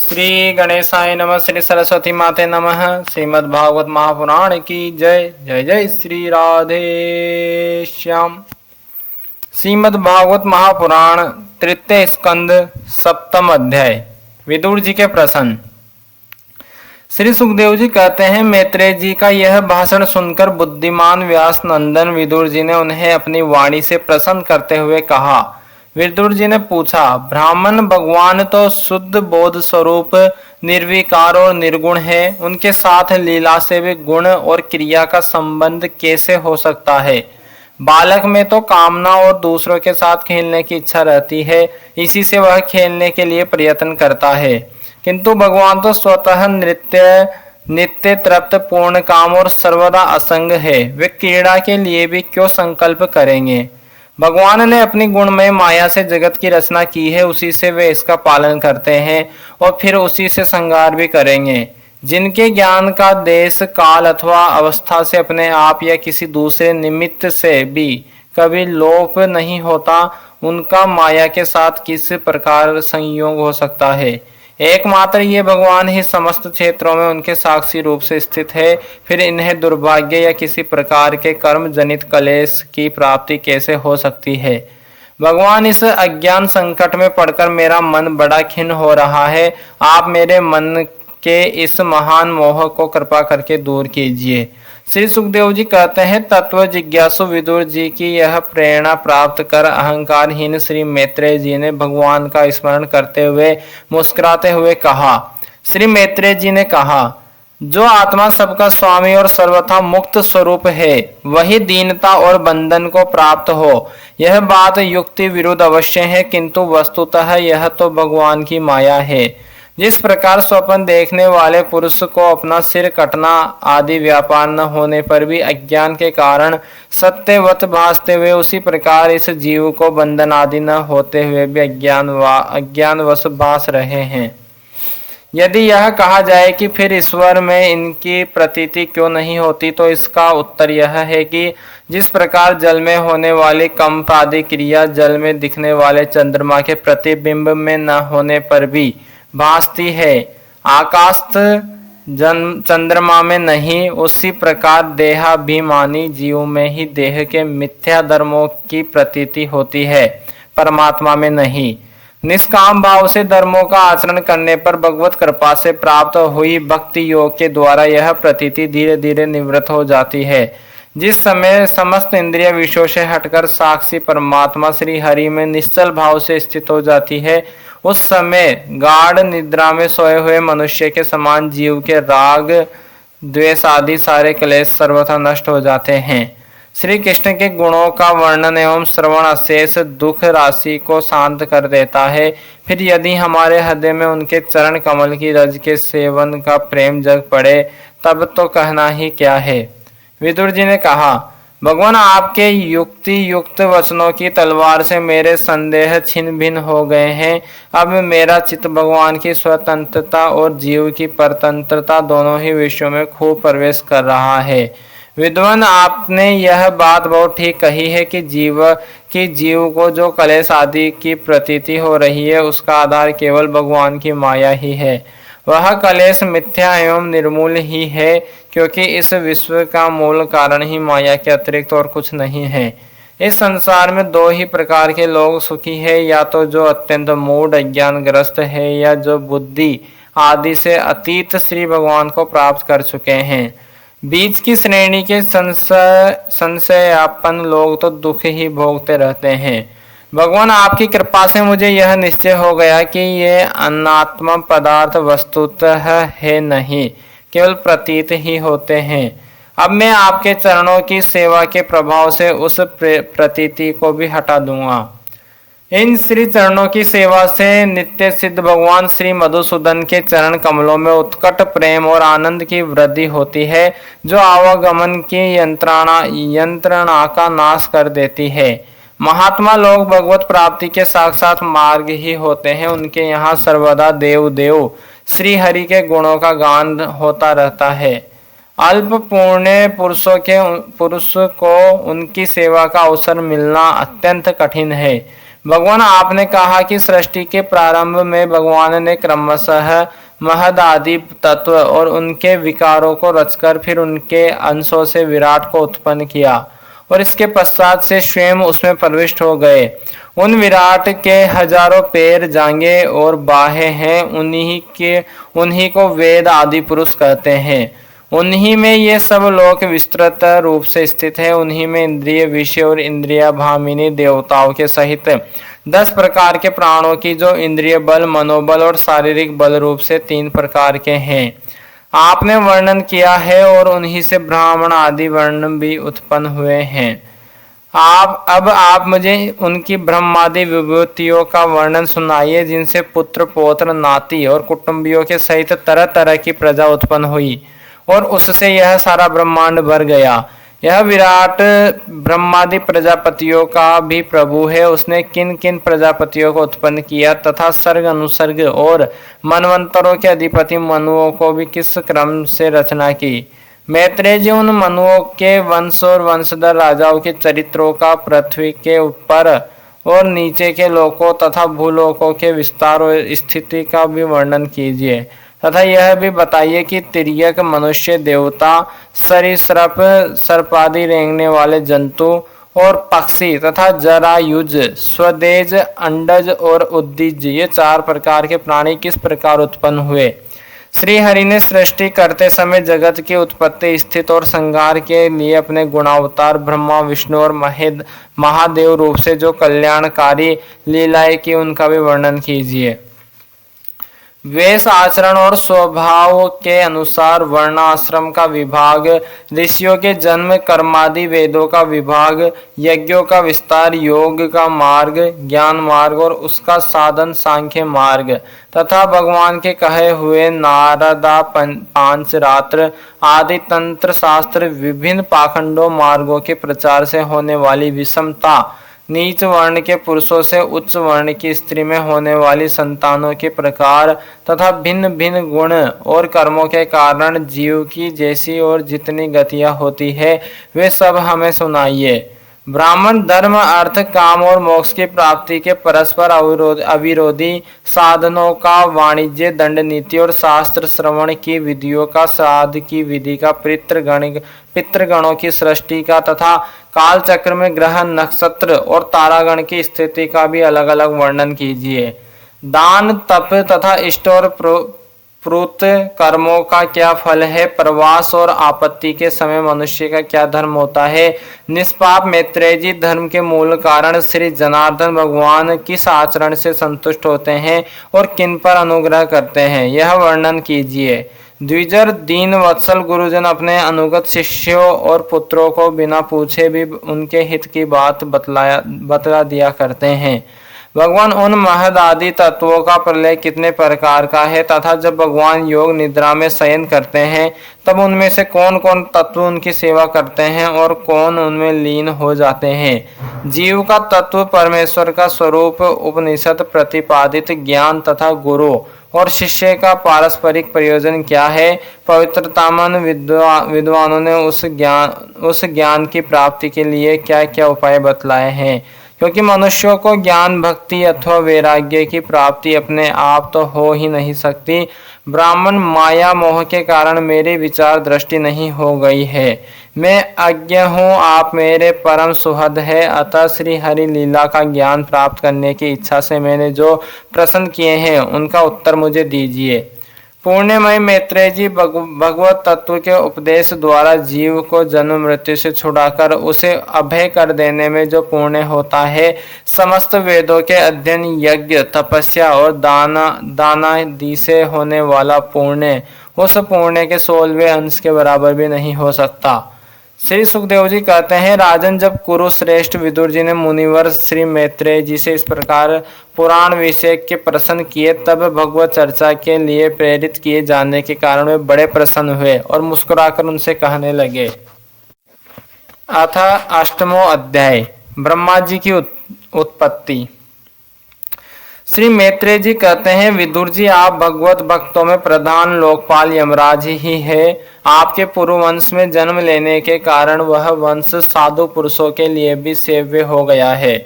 श्री गणेशाय नमः। श्री सरस्वती माते नमः। श्रीमद् भागवत महापुराण की जय। जय जय श्री राधे श्याम। श्रीमद् भागवत महापुराण तृतीय स्कंद सप्तम अध्याय। विदुर जी के प्रश्न। श्री सुखदेव जी कहते हैं, मैत्रेय जी का यह भाषण सुनकर बुद्धिमान व्यास नंदन विदुर जी ने उन्हें अपनी वाणी से प्रसन्न करते हुए कहा। विदुर जी ने पूछा, ब्राह्मण भगवान तो शुद्ध बोध स्वरूप निर्विकार और निर्गुण है, उनके साथ लीला से भी गुण और क्रिया का संबंध कैसे हो सकता है? बालक में तो कामना और दूसरों के साथ खेलने की इच्छा रहती है, इसी से वह खेलने के लिए प्रयत्न करता है, किंतु भगवान तो स्वतः नित्य तृप्त पूर्ण काम और सर्वदा असंग है, वे क्रीड़ा के लिए भी क्यों संकल्प करेंगे? भगवान ने अपनी गुणमय माया से जगत की रचना की है, उसी से वे इसका पालन करते हैं और फिर उसी से संहार भी करेंगे। जिनके ज्ञान का देश काल अथवा अवस्था से अपने आप या किसी दूसरे निमित्त से भी कभी लोप नहीं होता, उनका माया के साथ किस प्रकार संयोग हो सकता है? एकमात्र ये भगवान ही समस्त क्षेत्रों में उनके साक्षी रूप से स्थित है, फिर इन्हें दुर्भाग्य या किसी प्रकार के कर्म जनित क्लेश की प्राप्ति कैसे हो सकती है? भगवान, इस अज्ञान संकट में पड़कर मेरा मन बड़ा खिन्न हो रहा है, आप मेरे मन के इस महान मोह को कृपा करके दूर कीजिए। श्री सुखदेव जी कहते हैं, तत्व जिज्ञासु विदुर जी की यह प्रेरणा प्राप्त कर अहंकारहीन श्री मैत्रेय जी ने भगवान का स्मरण करते हुए मुस्कुराते हुए कहा। श्री मैत्रेय जी ने कहा, जो आत्मा सबका स्वामी और सर्वथा मुक्त स्वरूप है, वही दीनता और बंधन को प्राप्त हो। यह बात युक्ति विरुद्ध अवश्य है, किंतु वस्तुतः यह तो भगवान की माया है। जिस प्रकार स्वप्न देखने वाले पुरुष को अपना सिर कटना आदि व्यापार न होने पर भी अज्ञान के कारण सत्यवत भासते हुए, उसी प्रकार इस जीव को बंधन आदि न होते हुए भी अज्ञानवश भास रहे हैं। यदि यह कहा जाए कि फिर ईश्वर में इनकी प्रतीति क्यों नहीं होती, तो इसका उत्तर यह है कि जिस प्रकार जल में होने वाली कंप आदि क्रिया जल में दिखने वाले चंद्रमा के प्रतिबिंब में न होने पर भी भासती है, आकाश चंद्रमा में नहीं, उसी प्रकार देहाभिमानी जीव में ही देह के मिथ्या धर्मों की प्रतीति होती है, परमात्मा में नहीं। निष्काम भाव से धर्मों का आचरण करने पर भगवत कृपा से प्राप्त हुई भक्ति योग के द्वारा यह प्रतीति धीरे धीरे निवृत्त हो जाती है। जिस समय समस्त इंद्रिय विषयों से हटकर साक्षी परमात्मा श्री हरि में निश्चल भाव से स्थित हो जाती है, उस समय गाढ़ निद्रा में सोए हुए मनुष्य के समान जीव के राग द्वेष आदि सारे क्लेश सर्वथा नष्ट हो जाते हैं। श्री कृष्ण के गुणों का वर्णन एवं श्रवण अशेष दुख राशि को शांत कर देता है। फिर यदि हमारे हृदय में उनके चरण कमल की रज के सेवन का प्रेम जग पड़े, तब तो कहना ही क्या है। विदुर जी ने कहा, भगवान, आपके युक्ति युक्त वचनों की तलवार से मेरे संदेह छिन्न भिन्न हो गए हैं। अब मेरा चित्त भगवान की स्वतंत्रता और जीव की परतंत्रता दोनों ही विषयों में खूब प्रवेश कर रहा है। विद्वान, आपने यह बात बहुत ठीक कही है कि जीव को जो कलेश आदि की प्रतीति हो रही है, उसका आधार केवल भगवान की माया ही है। वह कलेश मिथ्या एवं निर्मूल ही है, क्योंकि इस विश्व का मूल कारण ही माया के अतिरिक्त और कुछ नहीं है। इस संसार में दो ही प्रकार के लोग सुखी है, या तो जो अत्यंत मूढ़ अज्ञानग्रस्त है, या जो बुद्धि आदि से अतीत श्री भगवान को प्राप्त कर चुके हैं। बीच की श्रेणी के संशयापन लोग तो दुख ही भोगते रहते हैं। भगवान, आपकी कृपा से मुझे यह निश्चय हो गया कि ये अनात्म पदार्थ वस्तुतः है नहीं, केवल प्रतीत ही होते हैं। अब मैं आपके चरणों की सेवा के प्रभाव से उस प्रतीति को भी हटा दूंगा। इन श्री चरणों की सेवा से नित्य सिद्ध भगवान श्री मधुसूदन के चरण कमलों में उत्कट प्रेम और आनंद की वृद्धि होती है, जो आवागमन की यंत्रणा का नाश कर देती है। महात्मा लोग भगवत प्राप्ति के साक्षात मार्ग ही होते हैं। उनके यहाँ सर्वदा देव देव श्री हरि के गुणों का गान होता रहता है। अल्प पुण्य पुरुष को उनकी सेवा का अवसर मिलना अत्यंत कठिन है। भगवान आपने कहा कि सृष्टि के प्रारंभ में भगवान ने क्रमशः महद आदि तत्व और उनके विकारों को रचकर फिर उनके अंशों से विराट को उत्पन्न किया और इसके पश्चात से स्वयं उसमें प्रविष्ट हो गए। उन विराट के हजारों पैर, जांघें और बाहें हैं। उन्हीं को वेद आदि पुरुष कहते हैं। उन्हीं में ये सब लोक विस्तृत रूप से स्थित है। उन्हीं में इंद्रिय, विषय और इंद्रिया भामिनी देवताओं के सहित 10 प्रकार के प्राणों की, जो इंद्रिय बल, मनोबल और शारीरिक बल रूप से 3 प्रकार के हैं, आपने वर्णन किया है और उन्हीं से ब्राह्मण आदि वर्ण भी उत्पन्न हुए हैं। आप मुझे उनकी ब्रह्मादि विभूतियों का वर्णन सुनाइए, जिनसे पुत्र, पौत्र, नाती और कुटुंबियों के सहित तरह तरह की प्रजा उत्पन्न हुई और उससे यह सारा ब्रह्मांड भर गया। यह विराट ब्रह्मादि प्रजापतियों का भी प्रभु है। उसने किन किन प्रजापतियों को उत्पन्न किया तथा सर्ग, अनुसर्ग और मनवंतरों के अधिपति मनुओं को भी किस क्रम से रचना की। मैत्रेय जी उन मनुओं के वंश और वंशधर राजाओं के चरित्रों का, पृथ्वी के ऊपर और नीचे के लोकों तथा भूलोकों के विस्तार और स्थिति का भी वर्णन कीजिए तथा यह भी बताइए कि तिर्यक, मनुष्य, देवता, सरीसृप, सर्पादि रेंगने वाले जंतु और पक्षी तथा जरायुज, स्वदेज, अंडज और उद्दीज, ये 4 प्रकार के प्राणी किस प्रकार उत्पन्न हुए। श्री हरि ने सृष्टि करते समय जगत की उत्पत्ति, स्थिति और संहार के लिए अपने गुणावतार ब्रह्मा, विष्णु और महादेव रूप से जो कल्याणकारी लीलाएं की, उनका भी वर्णन कीजिए। वेश, आचरण और स्वभाव के अनुसार वर्णाश्रम का विभाग, ऋषियों के जन्म, कर्मादि वेदों का विभाग, यज्ञों का विस्तार, योग का मार्ग, ज्ञान मार्ग और उसका साधन सांख्य मार्ग तथा भगवान के कहे हुए नारदा पांच रात्र आदि तंत्र शास्त्र, विभिन्न पाखंडों मार्गों के प्रचार से होने वाली विषमता, नीच वर्ण के पुरुषों से उच्च वर्ण की स्त्री में होने वाली संतानों के प्रकार तथा भिन्न भिन्न गुण और कर्मों के कारण जीव की जैसी और जितनी गतियां होती है, वे सब हमें सुनाइए। ब्राह्मण धर्म, अर्थ, काम और मोक्ष की प्राप्ति के परस्पर अविरोधी साधनों का वाणिज्य, दंड नीति और शास्त्र श्रवण की विधियों का, श्राद्ध की विधि का, पितृगणों की सृष्टि का तथा काल चक्र में ग्रह, नक्षत्र और तारागण की स्थिति का भी अलग अलग वर्णन कीजिए। दान, तप तथा इष्ट और प्रोत कर्मों का क्या फल है। प्रवास और आपत्ति के समय मनुष्य का क्या धर्म होता है। निष्पाप मैत्रेय जी, धर्म के मूल कारण श्री जनार्दन भगवान किस आचरण से संतुष्ट होते हैं और किन पर अनुग्रह करते हैं, यह वर्णन कीजिए। द्विजर, दीन वत्सल गुरुजन अपने अनुगत शिष्यों और पुत्रों को बिना पूछे भी उनके हित की बात बतला दिया करते हैं। भगवान उन महद आदि तत्वों का प्रलय कितने प्रकार का है तथा जब भगवान योग निद्रा में शयन करते हैं तब उनमें से कौन कौन तत्व उनकी सेवा करते हैं और कौन उनमें लीन हो जाते हैं। जीव का तत्व, परमेश्वर का स्वरूप, उपनिषद प्रतिपादित ज्ञान तथा गुरु और शिष्य का पारस्परिक प्रयोजन क्या है। पवित्रतामन विद्वानों ने उस ज्ञान की प्राप्ति के लिए क्या क्या उपाय बतलाए हैं, क्योंकि मनुष्यों को ज्ञान, भक्ति अथवा वैराग्य की प्राप्ति अपने आप तो हो ही नहीं सकती। ब्राह्मण, माया मोह के कारण मेरी विचार दृष्टि नहीं हो गई है। मैं अज्ञ हूँ, आप मेरे परम सुहृद है। अतः श्री हरि लीला का ज्ञान प्राप्त करने की इच्छा से मैंने जो प्रश्न किए हैं उनका उत्तर मुझे दीजिए। पुण्यमय मैत्रेय जी, भगवत तत्व के उपदेश द्वारा जीव को जन्म मृत्यु से छुड़ाकर उसे अभय कर देने में जो पुण्य होता है, समस्त वेदों के अध्ययन, यज्ञ, तपस्या और दानादि से होने वाला पुण्य उस पुण्य के 16वें अंश के बराबर भी नहीं हो सकता। श्री सुखदेव जी कहते हैं, राजन, जब कुरु श्रेष्ठ विदुर जी ने मुनिवर श्री मैत्रेय जी से इस प्रकार पुराण विषय के प्रश्न किए, तब भगवत चर्चा के लिए प्रेरित किए जाने के कारण वे बड़े प्रसन्न हुए और मुस्कुराकर उनसे कहने लगे। अथ 8वां अध्याय, ब्रह्मा जी की उत्पत्ति। श्री मैत्रेय जी कहते हैं, विदुर जी, आप भगवत भक्तों में प्रधान लोकपाल यमराज ही है। आपके पूर्व वंश में जन्म लेने के कारण वह वंश साधु पुरुषों के लिए भी सेव्य हो गया है।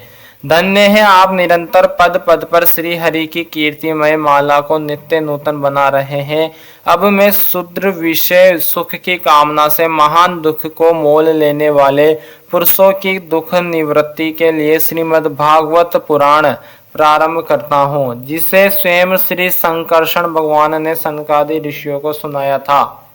धन्य है आप, निरंतर पद पद पर श्री हरि की कीर्तिमय माला को नित्य नूतन बना रहे हैं। अब मैं शूद्र विषय सुख की कामना से महान दुख को मोल लेने वाले पुरुषों की दुख निवृत्ति के लिए श्रीमद् भागवत पुराण प्रारंभ करता हूँ, जिसे स्वयं श्री संकर्षण भगवान ने सनकादि ऋषियों को सुनाया था।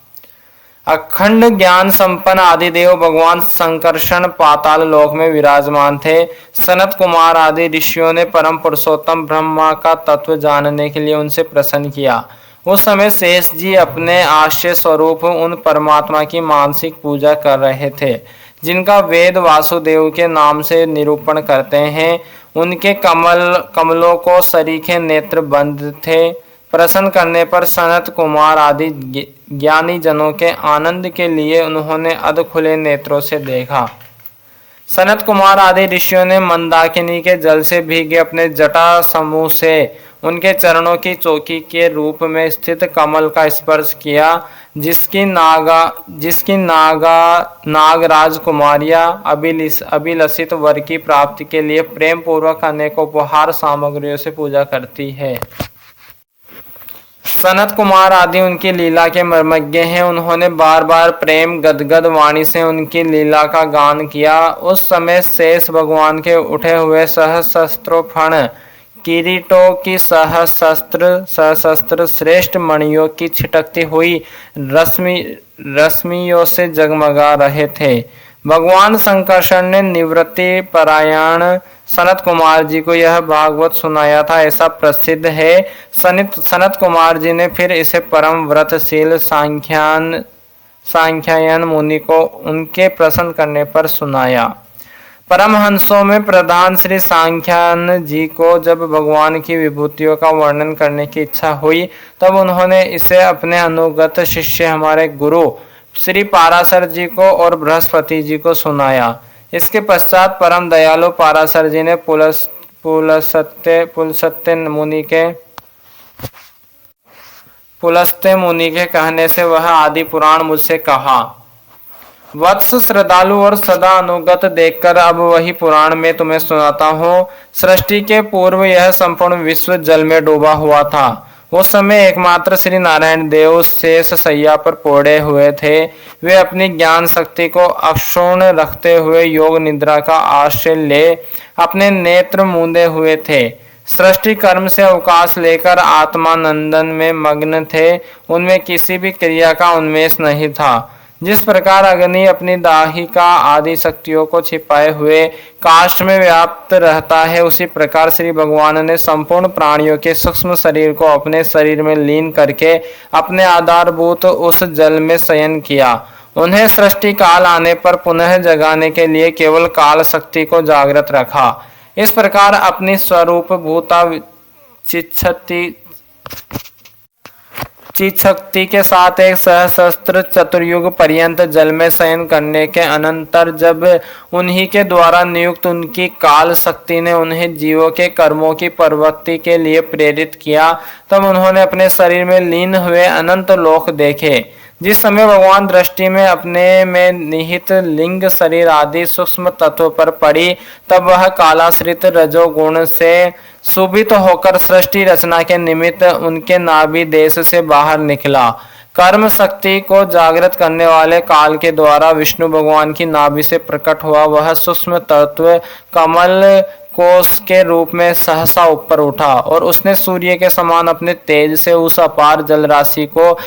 अखंड ज्ञान संपन्न आदिदेव भगवान संकर्षण पाताल लोक में विराजमान थे। सनत कुमार आदि ऋषियों ने परम पुरुषोत्तम ब्रह्मा का तत्व जानने के लिए उनसे प्रसन्न किया। उस समय शेष जी अपने आश्रय स्वरूप उन परमात्मा की मानसिक पूजा कर रहे थे, जिनका वेद वासुदेव के नाम से निरूपण करते हैं। उनके कमलों को सरीखे नेत्र बंद थे। प्रसन्न करने पर सनत कुमार आदि ज्ञानी जनों के आनंद के लिए उन्होंने अध खुले नेत्रों से देखा। सनत कुमार आदि ऋषियों ने मंदाकिनी के जल से भीगे अपने जटा समूह से उनके चरणों की चौकी के रूप में स्थित कमल का स्पर्श किया, जिसकी नागराज कुमारियां अभिलषित वर की प्राप्ति के लिए प्रेम पूर्वक अनेक उपहार सामग्रियों से पूजा करती है। सनत कुमार आदि उनकी लीला के मर्मज्ञ हैं। उन्होंने बार बार प्रेम गदगद वाणी से उनकी लीला का गान किया। उस समय शेष भगवान के उठे हुए सहस्त्रों फण किरीटों की सहस्त्र श्रेष्ठ मणियों की छिटकती हुई रश्मियों से जगमगा रहे थे। भगवान संकर्षण ने निवृत्ति परायण सनत कुमार जी को यह भागवत सुनाया था, ऐसा प्रसिद्ध है। सनत कुमार जी ने फिर इसे परम व्रतशील सांख्यायन मुनि को उनके प्रसन्न करने पर सुनाया। परमहंसों में प्रधान श्री सांख्यायन जी को जब भगवान की विभूतियों का वर्णन करने की इच्छा हुई, तब उन्होंने इसे अपने अनुगत शिष्य हमारे गुरु श्री पाराशर जी को और बृहस्पति जी को सुनाया। इसके पश्चात परम दयालु पाराशर जी ने पुलस्त्य मुनि के कहने से वह आदि पुराण मुझसे कहा। वत्स श्रद्धालु और सदा अनुगत देखकर अब वही पुराण में तुम्हें सुनाता हूँ। सृष्टि के पूर्व यह संपूर्ण विश्व जल में डूबा हुआ था। उस समय एकमात्र श्री नारायण देव शेष सैया पर पोड़े हुए थे। वे अपनी ज्ञान शक्ति को अक्षुण्ण रखते हुए योग निद्रा का आश्रय ले अपने नेत्र मूंदे हुए थे। सृष्टि कर्म से अवकाश लेकर आत्मानंदन में मग्न थे। उनमें किसी भी क्रिया का उन्मेष नहीं था। जिस प्रकार अग्नि अपनी दाहिका आदि शक्तियों को छिपाए हुए काष्ठ में व्याप्त रहता है, उसी प्रकार श्री भगवान ने संपूर्ण प्राणियों के सूक्ष्म शरीर को अपने शरीर में लीन करके अपने आधारभूत उस जल में शयन किया। उन्हें सृष्टि काल आने पर पुनः जगाने के लिए केवल काल शक्ति को जागृत रखा। इस प्रकार अपनी स्वरूप भूता चित्शक्ति के साथ एक सहस्त्र चतुर्युग पर्यंत जल में शयन करने के अनंतर जब उन्हीं के द्वारा नियुक्त उनकी काल शक्ति ने उन्हें जीवों के कर्मों की प्रवृत्ति के लिए प्रेरित किया, तब उन्होंने अपने शरीर में लीन हुए अनंत लोक देखे। जिस समय भगवान दृष्टि में अपने में निहित लिंग शरीर आदि सूक्ष्म तत्व पर पड़ी, तब वह कालाश्रित रजोगुण से सुभित होकर सृष्टि रचना के निमित्त उनके नाभि देश से बाहर निकला। कर्म शक्ति को जागृत करने वाले काल के द्वारा विष्णु भगवान की नाभि से प्रकट हुआ वह सूक्ष्म तत्व कमल कोष के रूप में सहसा ऊपर उठा और उसने सूर्य के समान अपने तेज से उस अपार जल राशि को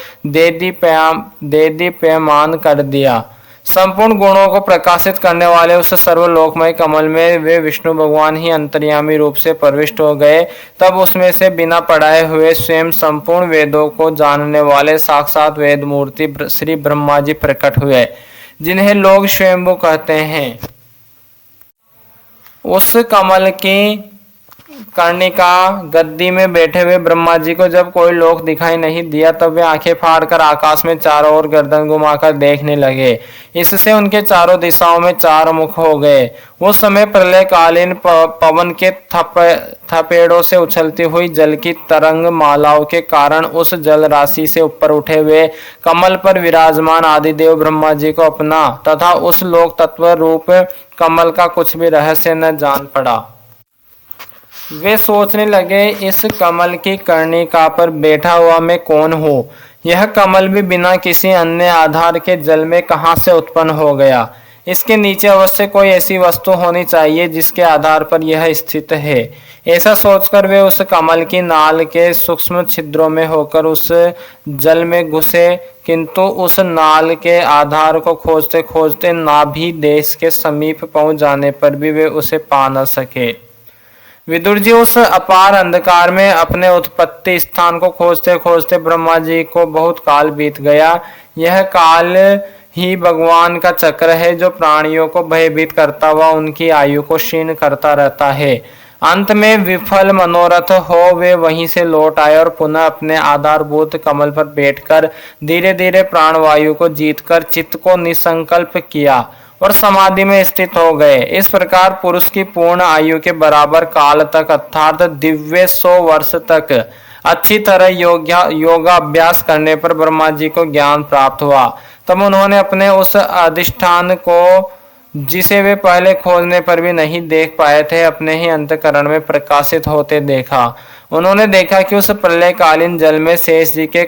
देदीप्यमान कर दिया। संपूर्ण गुणों को प्रकाशित करने वाले उस सर्वलोकमय कमल में वे विष्णु भगवान ही अंतर्यामी रूप से प्रविष्ट हो गए। तब उसमें से बिना पढ़ाए हुए स्वयं संपूर्ण वेदों को जानने वाले साक्षात वेद मूर्ति श्री ब्रह्मा जी प्रकट हुए, जिन्हें लोग स्वयंभू कहते हैं। उस कमल की कर्णिका गद्दी में बैठे हुए ब्रह्मा जी को जब कोई लोक दिखाई नहीं दिया, तब वे आंखें फाड़कर आकाश में चारों ओर गर्दन घुमाकर देखने लगे। इससे उनके चारों दिशाओं में चार मुख हो गए। उस समय प्रलयकालीन पवन के थपेड़ों से उछलती हुई जल की तरंग मालाओं के कारण उस जल राशि से ऊपर उठे हुए कमल पर विराजमान आदिदेव ब्रह्मा जी को अपना तथा उस लोक तत्व रूप कमल का कुछ भी रहस्य न जान पड़ा। वे सोचने लगे, इस कमल की कर्णिका पर बैठा हुआ मैं कौन हूँ? यह कमल भी बिना किसी अन्य आधार के जल में कहाँ से उत्पन्न हो गया? इसके नीचे अवश्य कोई ऐसी वस्तु होनी चाहिए जिसके आधार पर यह स्थित है। ऐसा सोचकर वे उस कमल की नाल के सूक्ष्म छिद्रों में होकर उस जल में घुसे, किंतु उस नाल के आधार को खोजते खोजते नाभि देश के समीप पहुंच जाने पर भी वे उसे पा न सके। विदुर जी उस अपार अंधकार में अपने उत्पत्ति स्थान को खोजते खोजते ब्रह्मा जी को बहुत काल बीत गया। यह काल ही भगवान का चक्र है जो प्राणियों को भयभीत करता हुआ उनकी आयु को क्षीण करता रहता है। अंत में विफल मनोरथ हो वे वहीं से लौट आए और पुनः अपने आधारभूत कमल पर बैठकर धीरे धीरे प्राणवायु को जीतकर चित्त को निसंकल्प किया और समाधि में स्थित हो गए। इस प्रकार पुरुष की पूर्ण आयु के बराबर काल तक अर्थात दिव्य 100 वर्ष तक अच्छी तरह योगाभ्यास करने पर ब्रह्मा जी को ज्ञान प्राप्त हुआ। तब उन्होंने अपने उस अधिष्ठान को, जिसे वे पहले खोजने पर भी नहीं देख पाए थे, अपने ही अंतःकरण में प्रकाशित होते देखा। उन्होंने देखा कि उस प्रलयकालीन जल में शेष जी के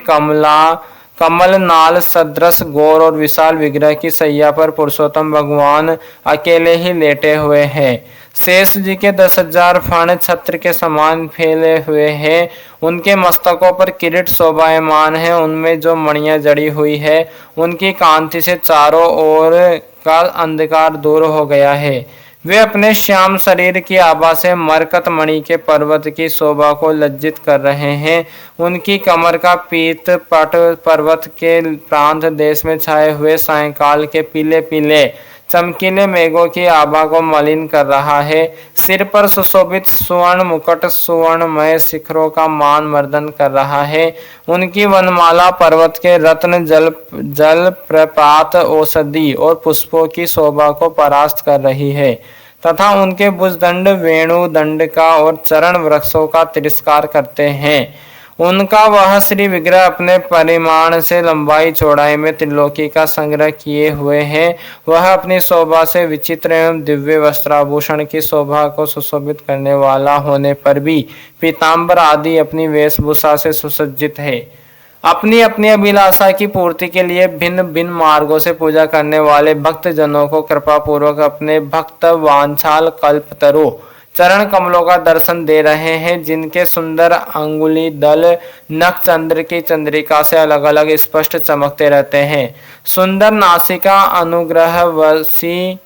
कमल नाल सदृश गौर और विशाल विग्रह की सैया पर पुरुषोत्तम भगवान अकेले ही लेटे हुए हैं। शेष जी के 10,000 फण छत्र के समान फैले हुए हैं। उनके मस्तकों पर किरीट शोभायमान है। उनमें जो मणियां जड़ी हुई है उनकी कांति से चारों ओर का अंधकार दूर हो गया है। वे अपने श्याम शरीर की आभा से मरकत मणि के पर्वत की शोभा को लज्जित कर रहे हैं। उनकी कमर का पीत पट पर्वत के प्रांत देश में छाए हुए सायंकाल के पीले पीले चमकीले मेघों की आभा को मलिन कर रहा है। सिर पर सुशोभित सुवर्ण मुकुट सुवर्णमय शिखरों का मान मर्दन कर रहा है। उनकी वनमाला पर्वत के रत्न जल प्रपात औषधि और पुष्पों की शोभा को परास्त कर रही है तथा उनके भुजदंड वेणु दंडिका और चरण वृक्षों का तिरस्कार करते हैं। उनका वह श्री विग्रह अपने परिमाण से लंबाई चौड़ाई में त्रिलोकी का संग्रह किए हुए है। वह अपनी शोभा से विचित्र एवं दिव्य वस्त्राभूषण की शोभा को सुशोभित करने वाला होने पर भी पीताम्बर आदि अपनी वेशभूषा से सुसज्जित है। अपनी अपनी अभिलाषा की पूर्ति के लिए भिन्न भिन्न मार्गों से पूजा करने वाले भक्त जनों को कृपा पूर्वक अपने भक्त वांछाल कल्पतरु चरण कमलों का दर्शन दे रहे हैं, जिनके सुंदर अंगुली दल नख चंद्र की चंद्रिका से अलग अलग स्पष्ट चमकते रहते हैं। सुंदर नासिका अनुग्रह वसी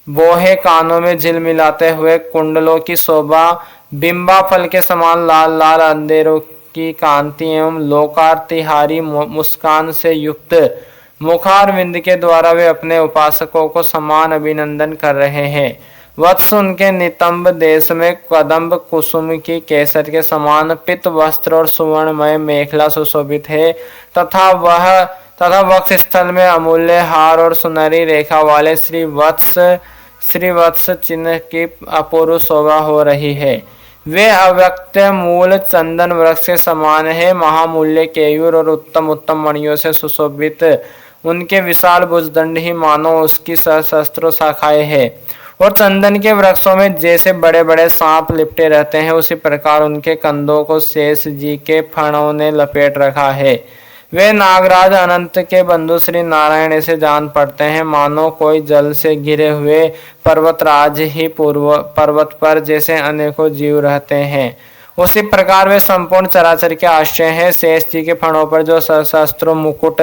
बोहे कानों में झिलमिलाते हुए कुंडलों की शोभा, बिंबा फल के समान लाल लाल अंधेरों की कांति एवं लोकार्तिहारी मुस्कान से युक्त मुखारविंद के द्वारा वे अपने उपासकों को समान अभिनंदन कर रहे हैं। वत्स उनके नितंब देश में कदम्ब कुसुम की केसर के समान पित्त वस्त्र और सुवर्णमय मेखला सुशोभित है तथा वक्ष स्थल में अमूल्य हार और सुनहरी रेखा वाले श्रीवत्स चिन्ह की अपूर्व शोभा हो रही है। वे अव्यक्त मूल चंदन वृक्ष के समान है। महामूल्य केयूर और उत्तम उत्तम मणियों से सुशोभित उनके विशाल भुजदंड ही मानो उसकी सहस्त्रों शाखाएं है और चंदन के वृक्षों में जैसे बड़े बड़े सांप लिपटे रहते हैं, उसी प्रकार उनके कंधों को शेष जी के फणों ने लपेट रखा है। वे नागराज अनंत के बंधु श्री नारायण से जान पड़ते हैं, मानो कोई जल से घिरे हुए पर्वतराज ही पर्वत पर जैसे अनेकों जीव रहते हैं। उसी प्रकार वे संपूर्ण चराचर के आश्रय हैं। शेष जी के फणों पर जो सहस्त्रों मुकुट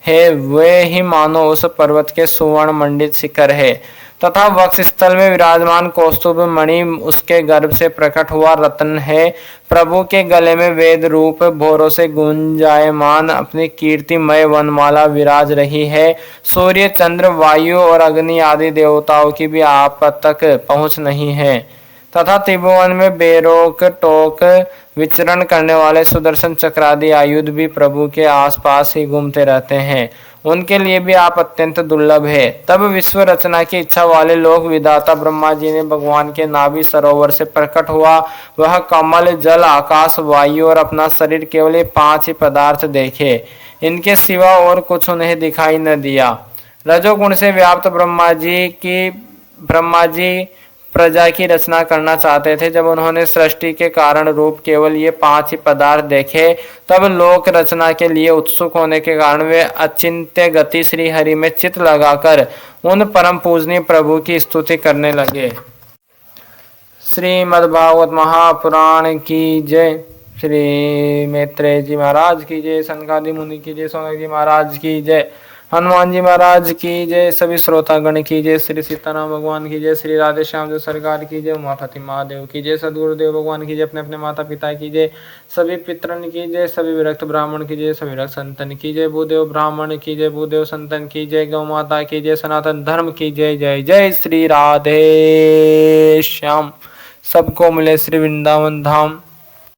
है वे ही मानो उस पर्वत के सुवर्ण मंडित शिखर है तथा वक्ष स्थल में विराजमान कौस्तुभ मणि उसके गर्भ से प्रकट हुआ रत्न है। प्रभु के गले में वेद रूप भोरों से गुंजायमान अपनी कीर्तिमय वनमाला विराज रही है। सूर्य चंद्र वायु और अग्नि आदि देवताओं की भी आप तक पहुँच नहीं है तथा त्रिभुवन में बेरोक टोक विचरण करने वाले सुदर्शन चक्रादि आयुध भी प्रभु के आसपास ही घूमते रहते हैं। उनके लिए भी आप अत्यंत दुर्लभ है। तब विश्व रचना की इच्छा वाले लोग विधाता ब्रह्मा जी ने भगवान के नाभि सरोवर से प्रकट हुआ वह कमल जल आकाश वायु और अपना शरीर केवल ये 5 ही पदार्थ देखे। इनके सिवा और कुछ उन्हें दिखाई न दिया। रजोगुण से व्याप्त ब्रह्मा जी प्रजा की रचना करना चाहते थे। जब उन्होंने सृष्टि के कारण रूप केवल ये 5 ही पदार्थ देखे, तब लोक रचना के लिए उत्सुक होने के कारण वे अचिंत्य गति श्री हरि में चित्त लगाकर उन परम पूजनीय प्रभु की स्तुति करने लगे। श्रीमद्भागवत महापुराण की जय। श्री मैत्रेय जी महाराज की जय, सनकादि मुनि की जय, सोनक जी महाराज की जय, हनुमान जी महाराज की जय, सभी श्रोतागण की जय, श्री सीताराम भगवान की जय, श्री राधे श्याम जी सरकार की जय, उमापति महादेव की जय, सदगुरुदेव भगवान की जय, अपने अपने माता पिता की जय, सभी पितरन की जय, सभी विरक्त ब्राह्मण की जय, सभी विरक्त संतन की जय, भूदेव ब्राह्मण की जय, भूदेव संतन की जय, गौ माता की जय, सनातन धर्म की जय। जय जय श्री राधे श्याम। सबको मिले श्री वृंदावन धाम।